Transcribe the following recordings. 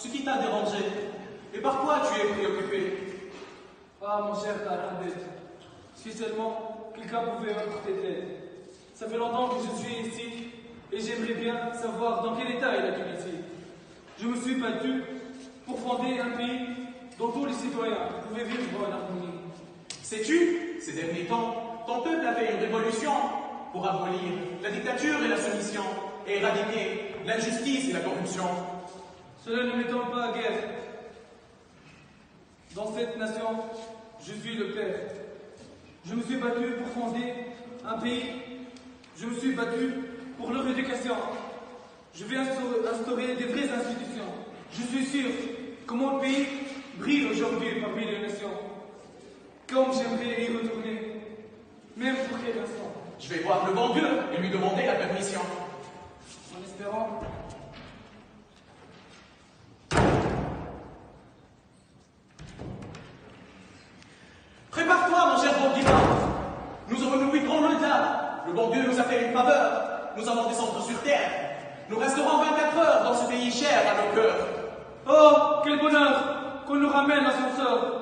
ce qui t'a dérangé? Et par quoi tu es préoccupé? Ah, mon cher Tarandit, si seulement quelqu'un pouvait m'apporter de l'aide. Ça fait longtemps que je suis ici et j'aimerais bien savoir dans quel état est la Tunisie. Je me suis battu pour fonder un pays dont tous les citoyens pouvaient vivre en harmonie. Sais-tu, ces derniers temps, ton peuple a fait une révolution pour abolir la dictature et la soumission et éradiquer l'injustice et la corruption. Cela ne m'étonne pas, guère. Dans cette nation, je suis le père. Je me suis battu pour fonder un pays. Je me suis battu pour leur éducation. Je vais instaurer des vraies institutions. Je suis sûr que mon pays brille aujourd'hui parmi les nations. Comme j'aimerais y retourner, même pour quelques instants. Je vais voir le bon Dieu et lui demander la permission. En espérant. Prépare-toi, mon cher Bourguiba. Nous aurons nous quitterons l'au-delà. Le bon Dieu nous a fait une faveur. Nous allons descendre sur terre. Nous resterons 24 heures dans ce pays cher à nos cœurs. Oh, quel bonheur qu'on nous ramène à son sort.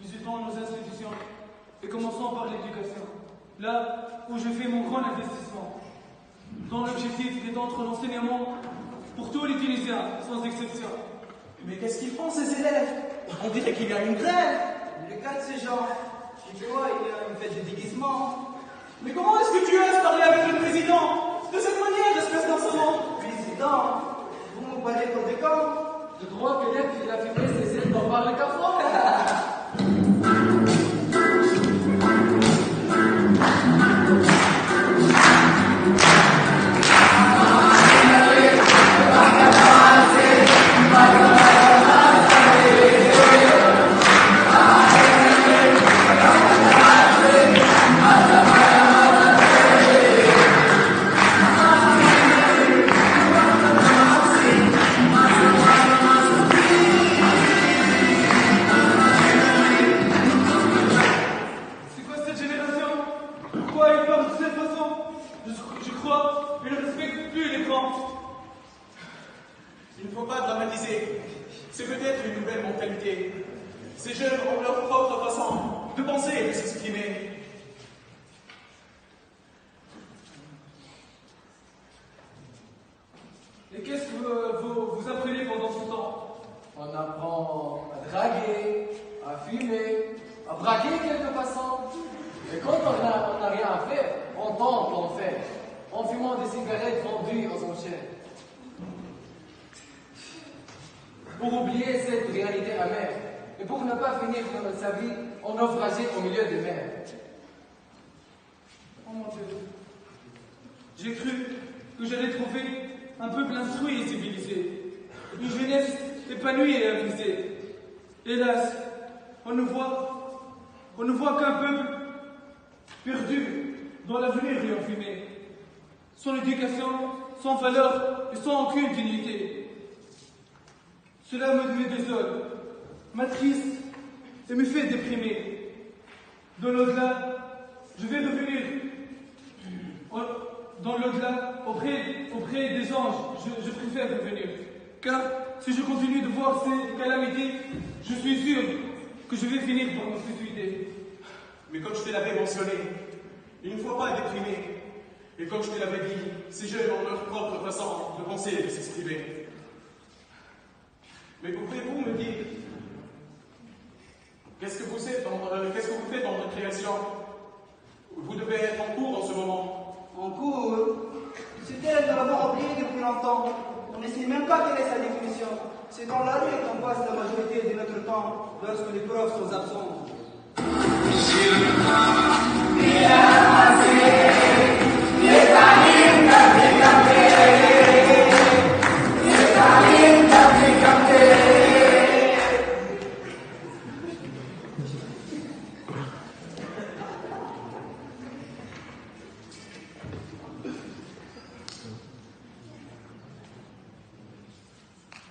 Visitons nos institutions et commençons par l'éducation, là où je fais mon grand investissement, dont l'objectif est d'étendre l'enseignement pour tous les Tunisiens, sans exception. Mais qu'est-ce qu'ils font, ces élèves? On dirait qu'il y a une grève. Le cas de ces gens, tu vois, il y a une fête de déguisement. Mais comment est-ce que tu oses parler avec le président de cette manière, espèce d'insolent? Président, vous me parlez pour des camps. Je crois que l'aide qu'il a filmé ses ailes d'en parler qu'à fois. Il ne faut pas dramatiser. C'est peut-être une nouvelle mentalité. Ces jeunes ont leur propre façon de penser et de s'exprimer. Et qu'est-ce que vous apprenez pendant ce temps? On apprend à draguer, à fumer, à braquer quelques passants. Et quand on n'a rien à faire, on tente, on fait, en fumant des cigarettes vendues aux enchères. Pour oublier cette réalité amère, et pour ne pas finir sa vie en naufragé au milieu des mers. Oh mon Dieu. J'ai cru que j'allais trouver un peuple instruit et civilisé, une jeunesse épanouie et amusée. Hélas, on ne voit qu'un peuple perdu dans l'avenir et enfumé, sans éducation, sans valeur et sans aucune dignité. Cela me désole, m'attriste et me fait déprimer. Dans l'au-delà, je vais revenir. Dans l'au-delà, auprès des anges, je préfère revenir. Car si je continue de voir ces calamités, je suis sûr que je vais finir par me suicider. Mais comme je te l'avais mentionné, il ne faut pas déprimer. Et comme je te l'avais dit, ces jeunes ont leur propre façon de penser et de s'exprimer. Mais pouvez-vous me dire, qu'est-ce que vous faites dans votre création? Vous devez être en cours en ce moment. En cours, ce terme nous l'avons oublié depuis longtemps. On ne sait même pas quelle est sa définition. C'est dans la rue qu'on passe la majorité de notre temps lorsque les profs sont absents.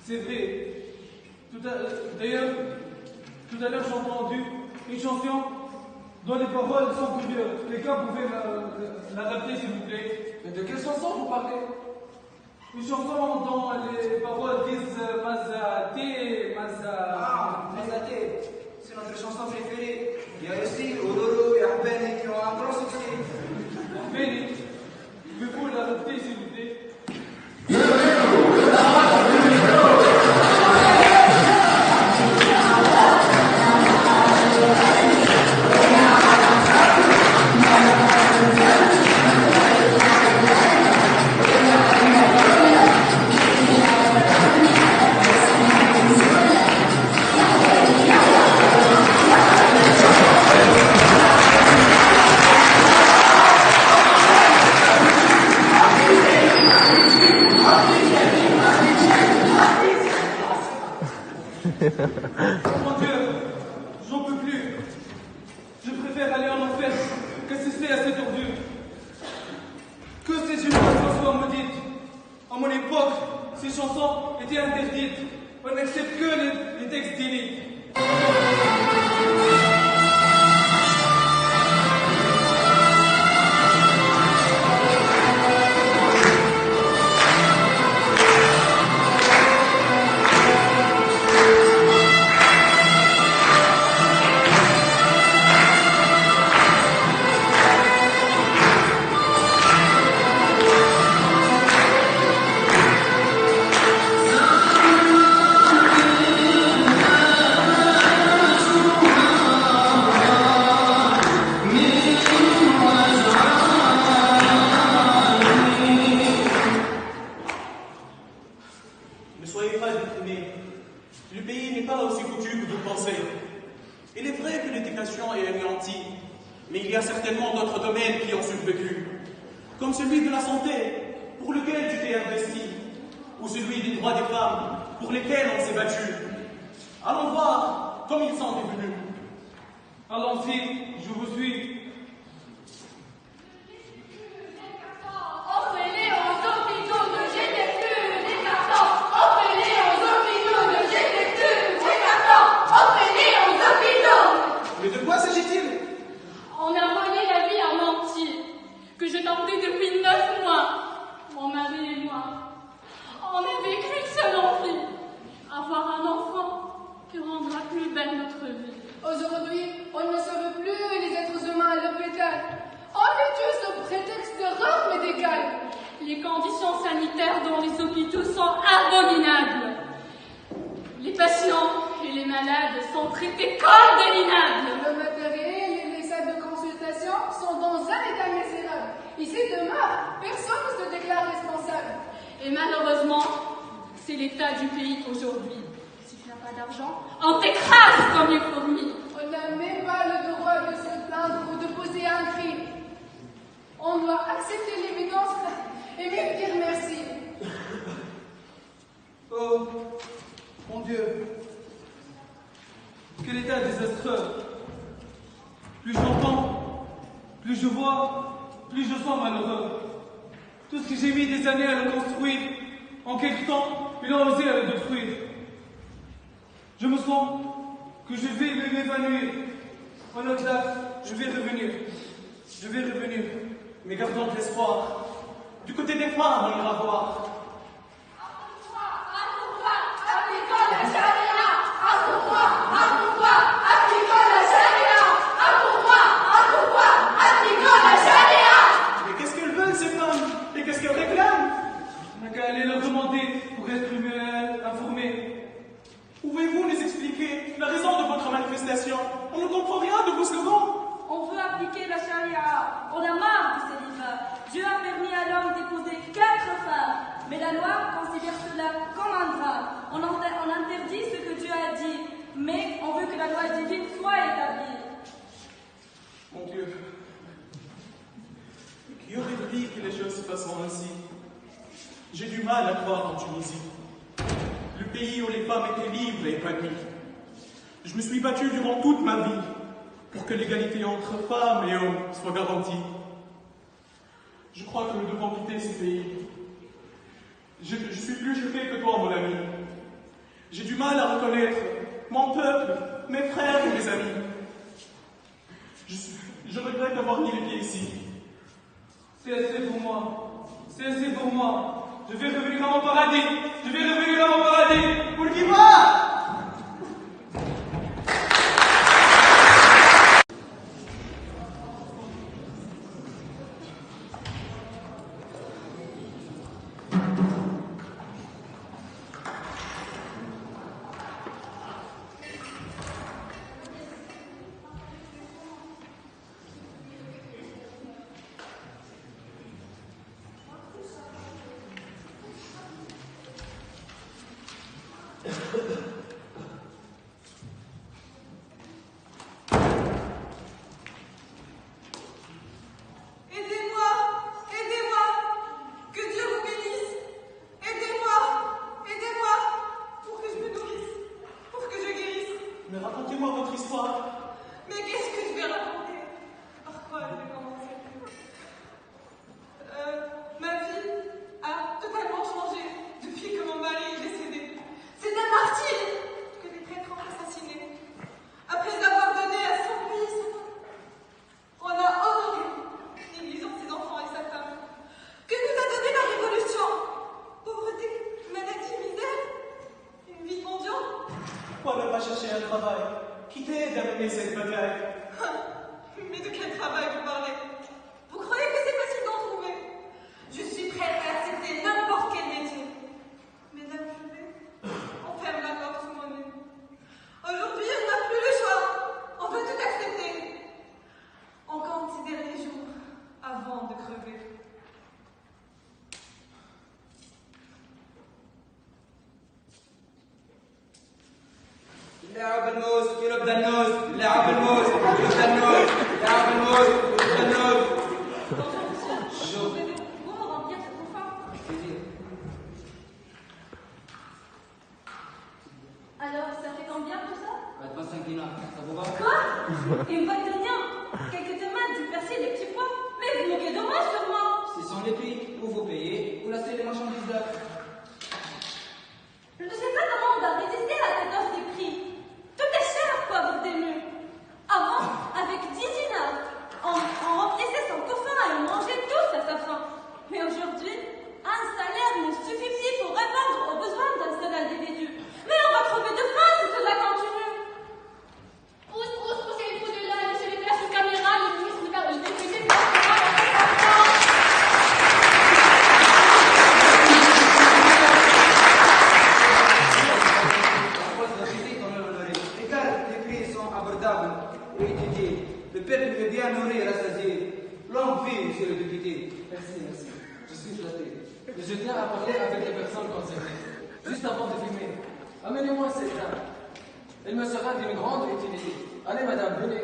C'est vrai. D'ailleurs, tout à l'heure, j'ai entendu une chanson dont les paroles sont curieuses. Les gars, vous pouvez l'adapter, s'il vous plaît. Mais de quelle chanson vous parlez? Une chanson dont les paroles disent Mazate, Ah, Mazate, c'est notre chanson préférée. Il y a aussi Ororo et Arbene qui ont un grand succès. Béni, pouvez-vous l'adapter, s'il vous plaît? Mon Dieu, j'en peux plus. Je préfère aller en enfer qu'assister à cette ordure. Que ces générations soient maudites. À mon époque, ces chansons étaient interdites. On n'accepte que les textes d'élite. Ne soyez pas déprimés. Le pays n'est pas aussi foutu que vous pensez. Il est vrai que l'éducation est anéantie, mais il y a certainement d'autres domaines qui ont survécu, comme celui de la santé, pour lequel tu t'es investi, ou celui des droits des femmes, pour lesquels on s'est battu. Allons voir comme ils sont devenus. Allons-y, je vous suis. Offrez-les aux hôpitaux de GT+, des cartons. Offrez-les aux hôpitaux de GT+, des cartons. Offrez-les aux hôpitaux. Mais de quoi s'agit-il? On a volé la vie à un entier, que je tentais depuis 9 mois. Mon mari et moi, on n'a vécu une seule envie. Avoir un enfant qui rendra plus belle notre vie. Aujourd'hui, on ne sauve plus les êtres humains à l'hôpital. On les tue sous prétexte de rôle médical. Les conditions sanitaires dans les hôpitaux sont abominables. Les patients et les malades sont traités comme des minables. Le matériel et les salles de consultation sont dans un état misérable. Ici demeure, personne ne se déclare responsable. Et malheureusement, c'est l'état du pays aujourd'hui. Si tu n'as pas d'argent, on t'écrase comme une fourmi. On n'a même pas le droit de se plaindre ou de poser un cri. On doit accepter l'évidence et même dire merci. Oh, mon Dieu, quel état désastreux. Plus j'entends, plus je vois, plus je sens malheureux. Tout ce que j'ai mis des années à le construire, en quelque temps, il a osé à le détruire. Je me sens que je vais m'évanouir. En au-delà, je vais revenir. Je vais revenir. Mais gardons de l'espoir. Du côté des femmes, on ira voir. Mais qu'est-ce qu'elles veulent, ces femmes? Et qu'est-ce qu'elles réclament? On n'a qu'à aller leur demander pour être mieux informés. Pouvez-vous nous expliquer la raison de votre manifestation? On ne comprend rien de vos slogans. On veut appliquer la charia. On a marre du célibat. Dieu a permis à l'homme d'épouser 4 femmes. Mais la loi considère cela comme un drame. On interdit ce que Dieu a dit. Mais on veut que la loi divine soit établie. Mon Dieu, qui aurait dit que les choses se passeront ainsi? J'ai du mal à croire en Tunisie, le pays où les femmes étaient libres et épanouies. Je me suis battu durant toute ma vie pour que l'égalité entre femmes et hommes soit garantie. Je crois que nous devons quitter ce pays. Je suis plus choqué que toi, mon ami. J'ai du mal à reconnaître mon peuple, mes frères et mes amis. Je regrette d'avoir mis les pieds ici. C'est assez pour moi. C'est assez pour moi. Je vais revenir dans mon paradis. Je vais revenir dans mon paradis. Bourguiba! Mais racontez-moi votre histoire. Mais qu'est-ce que je vais raconter? Par quoi je vais commencer? Ma vie a totalement changé depuis que mon mari est décédé. C'est un martyr que des traîtres ont assassiné. Après avoir donné à son pays, on a honoré, négligeant ses enfants et sa femme. Que nous a donné la révolution? Pauvreté, maladie, misère, une vie mendiante. Pourquoi ne pas chercher un travail qui t'aide à mener cette bataille? Mais de quel travail vous parlez? Vous croyez que c'est facile d'en trouver? Je suis prête à accepter n'importe quel métier. Mais là où je vais, on ferme la porte sous mon nez. Aujourd'hui, on n'a plus le choix. On veut tout accepter. On considère les jours avant de crever. لعب الموز يرد النوز لعب الموز يرد النوز لعب الموز يرد النوز. Bonjour, monsieur. Vous me remplir cette confort? Alors, ça fait combien tout ça? 25 dinars, ça vous va? Quoi? Une boîte de rien? Quelques tomates, du persil, des petits pois? Mais vous moquez de moi sûrement! Ce sont les prix. Ou vous payez, ou laissez les marchandises là. Je ne sais pas comment on va résister à cette offre des prix. Tout est cher, pauvre dému. Avant, avec 10 dinars, on remplissait son coffin et on mangeait tous à sa faim. Mais aujourd'hui, un salaire ne suffit plus pour répondre aux besoins d'un seul individu. Mais on va crever de faim si cela continue. Pousse, poussez le trou de là, laissez les places aux caméras, les ministres de la député, Regarde, les prix sont abordables et étudiés. Le peuple est bien nourri et rassasié. Longue vie, monsieur le député. Merci, merci. Je suis flatté. Mais je tiens à parler avec les personnes concernées. Juste avant de filmer, amenez-moi cette dame. Elle me sera d'une grande utilité. Allez, madame, venez.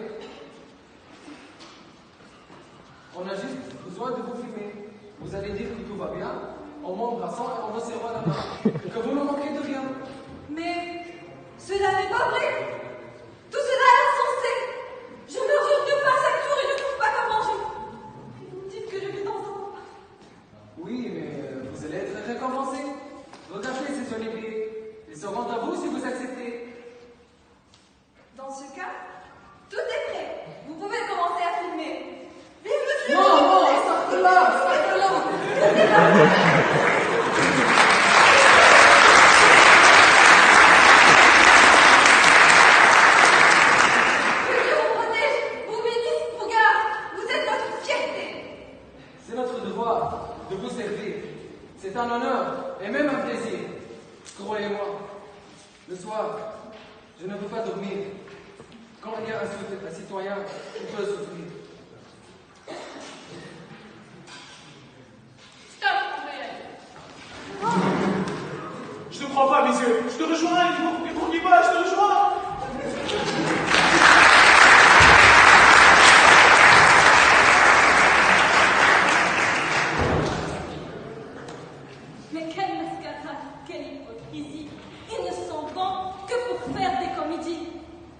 On a juste besoin de vous filmer. Vous allez dire que tout va bien, en m'embrassant et en me serrant la main. Et que vous ne manquez de rien. Mais cela n'est pas vrai. Tout cela est insensé. Je me rue de pas chaque jour et ne trouve pas qu'à manger. Et vous me dites que je vis dans un... Oui, mais vous allez être récompensé. Regardez ces oliviers. Ils seront à vous si vous acceptez. Dans ce cas, tout est prêt. Vous pouvez commencer à filmer. Vive le film! Non, non, sortez là, sortez là. Que Dieu vous protège, vous bénisse, vous garde. Vous êtes notre fierté. C'est notre devoir de vous servir. C'est un honneur et même un plaisir. Croyez-moi, le soir, je ne peux pas dormir. Quand il y a un citoyen qui peut souffrir. stop, on va y aller. Je ne crois pas, mes yeux. Je te rejoins, les Bourguiba, je te rejoins. Mais quelle mascarade, quelle hypocrisie. Ils ne sont bons que pour faire des comédies.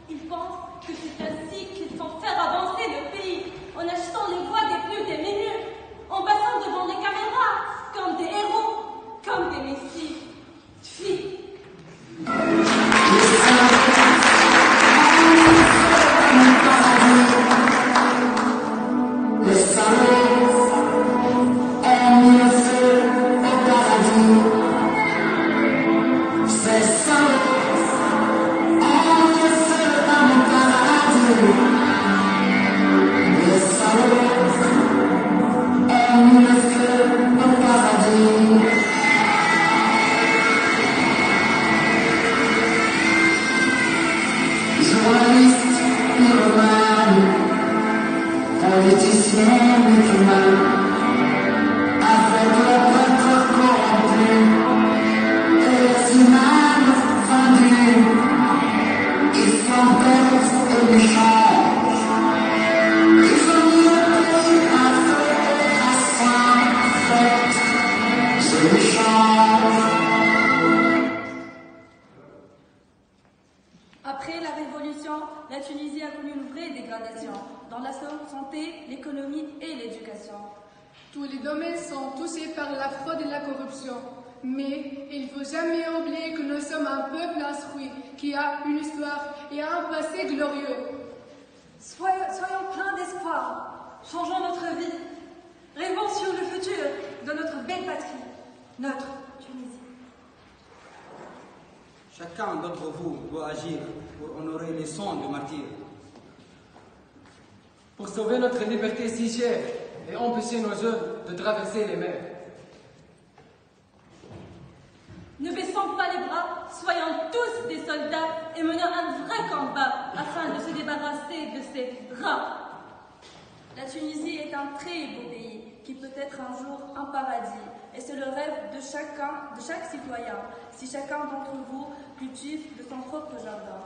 Ils pensent que c'est ainsi qu'ils font faire avancer le pays, en achetant les voix des plus démunis, en passant devant les caméras, comme des héros, comme des messies. Fi. politiciens musulmans, avec le peuple corrompu et les imams vendus, ils sont bêtes et méchants. Ils ont mis le pays à feu et à sang, c'est méchant. Après la Révolution, la Tunisie a connu une vraie dégradation dans la santé, l'économie et l'éducation. Tous les domaines sont touchés par la fraude et la corruption. Mais il ne faut jamais oublier que nous sommes un peuple instruit qui a une histoire et un passé glorieux. Soyons pleins d'espoir, changeons notre vie, rêvons sur le futur de notre belle patrie, notre Tunisie. Chacun d'entre vous doit agir pour honorer les sons de martyrs. Pour sauver notre liberté si chère et empêcher nos jeunes de traverser les mers. Ne baissons pas les bras, soyons tous des soldats et menons un vrai combat afin de se débarrasser de ces draps. La Tunisie est un très beau pays qui peut être un jour un paradis. Et c'est le rêve de chaque citoyen, si chacun d'entre vous cultive de son propre jardin.